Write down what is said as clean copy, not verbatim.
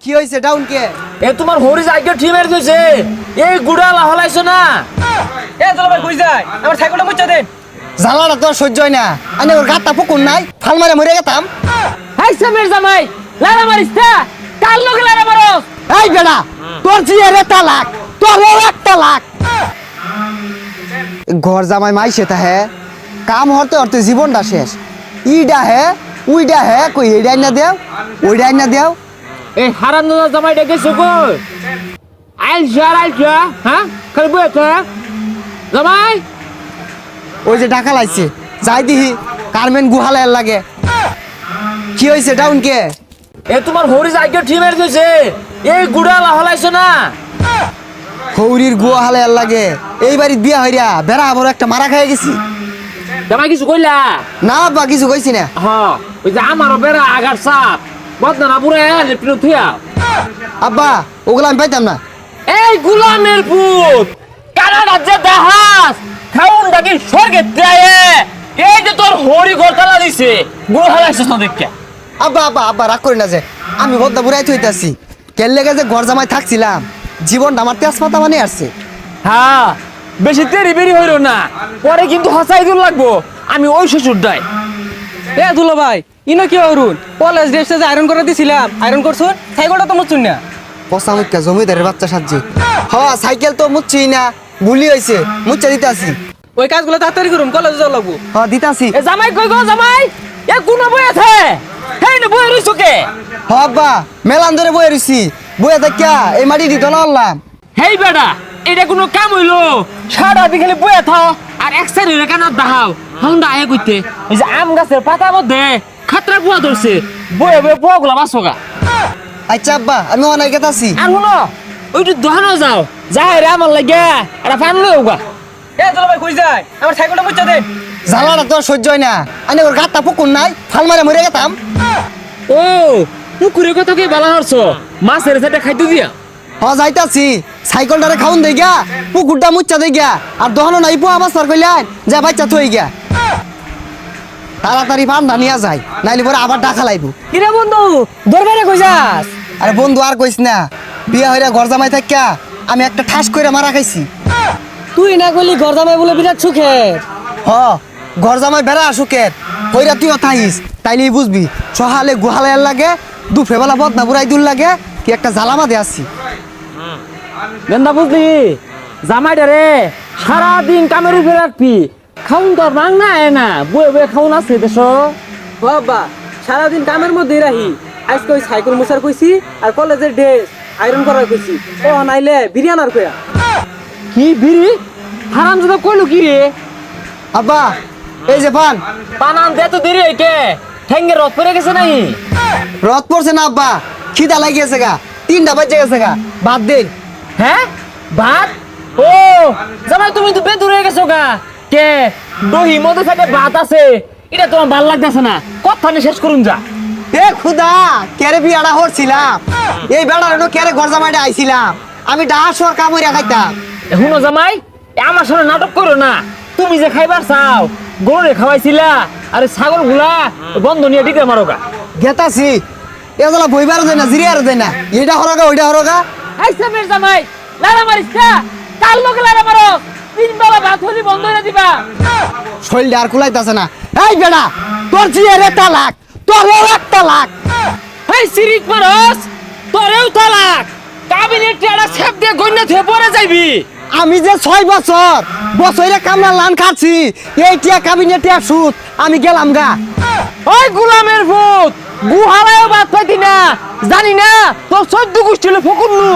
কি হইছে ডাউন কে? এ তোমার হরি জায়গা ঠিক মেরে দিয়েছে। এই গুড়া লাহলাইছো না। এ চলো ভাই কই যায় আমার সাইকেলটা মুচ্ছা দেন। জ্বালাটা তো সহ্য হয় না। আনে ওর গাতটা পুকুর নাই, ফাল মারে মরে গেতাম। হাই সামের জামাই লারা মারিস না, কাল লোকে লারা মারস। এই বেড়া, তোর জিয়ারে তালাক, তোর এক তালাক। ঘর জামাই মাইছে তা হে, কাম হরতে হরতে জীবনটা শেষ। ইডা হে, উইডা হে, কই এডাই না দেও, ওইডাই না দেও। এই হারাম দাদা জামাই ডেকেছো কই? আইলছা, হ্যাঁ? খালি বইছো জামাই? ওই যে ঢাকা লাইছে, যাই দিহি কারমেন গুহালে লাগে। কি হইছে ডাউন কে? এ তোমার হরি জায়গা ঠিক মেরে দিয়েছে। এই গুড়া লাহলাইছো না। হৌরির গুহালে লাগে। এই বাড়ির বিয়া হইরা বেড়া বড় একটা মারা খাই গেছি। জামাই কিছু কইলা? না বা কিছু কইছি না। হ্যাঁ, ওই যে আমারও বেড়া আগার সাপ বদনা পুরো লেপটিনো থুয়া। আব্বা ওগুলা আমি পাইতাম না। এই গুলামের পুত কারা রাজ্যে দাহাস খাউন ডাকি স্বর্গে দেয়। এই যে তোর হরি গরতালা দিছে গুড় হালাইছিস না দেখে। আব্বা আব্বা আব্বা রাগ করি না যে আমি বদ্দা বুড়াই থইতাছি। কেন লেগে যে ঘর জামাই থাকছিলাম, জীবনটা আমার তেজপাতা মানে আসছে। হ্যাঁ, বেশি তেরি বেরি হইল না, পরে কিন্তু হসাই দূর লাগবো। আমি ওই শ্বশুর দায়। এ দুলো ভাই ইনো কি অরুণ কলেজ ড্রেসটা যে আয়রন করে দিছিলাম আয়রন করছুন সাইকেলটা তো মুচ্ছুন না। পচা মুখা জমিদারের বাচ্চা সাজি। হ সাইকেল তো মুচ্ছি না, বুলি হইছে, মুচ্ছা দিতাছি। ওই কাজগুলো তাড়াতাড়ি করুন কলেজে যাওয়া লাগবো। হ দিতাছি। এ জামাই কই গো জামাই? এ কোন বই আছে? হেই না বই রইছো কে? হ আব্বা মেলান ধরে বয়ে রইছি, বয়ে থাকিয়া এই মাটি দিত না আনলাম। হেই বেটা, এটা কোনো কাম হইলো? সারা দিন খালি বইয়া থাও আর এক সাইডে কেন দাহাও? হাউন্ডা আয় কইতে এই যে আম গাছের পাতার মধ্যে খাতরা বুয়া ধরছে, বয়ে বয়ে বুয়াগুলা বাঁচোগা। আচ্ছা আব্বা আমি অনেক গেতাছি। আর শুনো, ওইটু দোকানও যাও, যাই রে আমার লাগে একটা পান লইওগা। এ দুলো ভাই কই যায় আমার সাইকেলটা মুচ্ছা দেন। জ্বালাটা তো সহ্য হয় না। আনে ওর গাতটা পুকুর নাই, ফাল মারে মরে গেতাম। ও পুকুরের কথা কি বালা হরছ? মাছের সাথে খাইতে দিয়া হ যাইতাছি, সাইকেলটারে খাউন দেই গা, পুকুরটা মুচ্ছা দেই গা, আর দহনো নাই পোয়া বাসার কইলেন যা বাচ্চা থই গা। তাড়াতাড়ি পান্ডা নিয়া যায়, নাইলে পরে আবার ডাকা লাইব। কিরে বন্ধু দরবারে কই যাস? আরে বন্ধু আর কইস না, বিয়া হইরা ঘর জামাই থাকিয়া আমি একটা ঠাস কইরা মারা খাইছি। তুই না কইলি ঘর জামাই বলে বিরাট সুখে। হ ঘর জামাই বেড়া আসুকের হইরা তুইও থাইস, তাইলেই বুঝবি সহালে গুহালে লাগে, দুপুরে বেলা বদনা বুড়াই দূর লাগে কি একটা জ্বালামা দে আসছি। গেন্দা বুঝলি জামাইটা রে সারাদিন কামের উপরে রাখবি, খাউন তোর মাং না আয় না, বয়ে বয়ে খাউন আছে দেশ। বাবা সারাদিন কামের মধ্যেই রাহি। আজকে ওই সাইকেল মুছার কইছি আর কলেজের ড্রেস আয়রন করার কইছি। ও নাইলে বিরিয়ানার কইয়া। কি বিড়ি হারাম দাদা কইলো কি রে? আব্বা এই যে পান। পানান দে তো দেরি হইকে, ঠেঙ্গে রথ পড়ে গেছে নাই? রথ পড়ছে না আব্বা, খিদা লাগিয়েছে গা, 3টা বাজে গেছে গা, বাদ দেন। হ্যাঁ ভাত? ও জামাই তুমি তো বেদুর হয়ে গেছো গা। কে দহি মধ্যে সাথে ভাত আছে, এটা তোমার ভাল লাগতেছে না, কথা নিয়ে শেষ করুন যা। এ খুদা কেরে বিয়াটা হরছিলাম, এই বেড়ার কেরে ঘর জামাইটা আইছিলাম, আমি ডাহাসর কামড়িয়া খাইতাম। শুনো জামাই, আমার সামনে নাটক করো না। তুমি যে খাইবার চাও গরুরে খাওয়াইছিলা, আরে ছাগল গুলা বন্ধ নিয়ে টিকে মারো গা। গেতাছি এগুলা বইবারও দেয় না, জিরিয়ারও দেয় না, এটা হরগা ওইটা হরগা। আইসা মের জামাই লারা মারিস না, কাল লোকে লারা মারো, 3 বেলা ভাত হলি বন্ধ করে দিবা। শরীরটা আর কুলাইতাছে না। এই বেড়া তোর জিয়ারে তালাক, তোর এক তালাক। এই সিরিক মারস, তোরেও তালাক। কাবিনেট টেড়া ছেপ দিয়ে গন্যা থে পরে যাইবি। আমি যে 6 বছর বছরে কামলা লান খাচ্ছি, এই টিয়া কাবিনেটে সুদ, আমি গেলাম গা। ওই গোলামের ভূত গুহারায়ও বাদ পাইতি না, জানি না তোর 14 গোষ্ঠী হলো ফকুন্নু।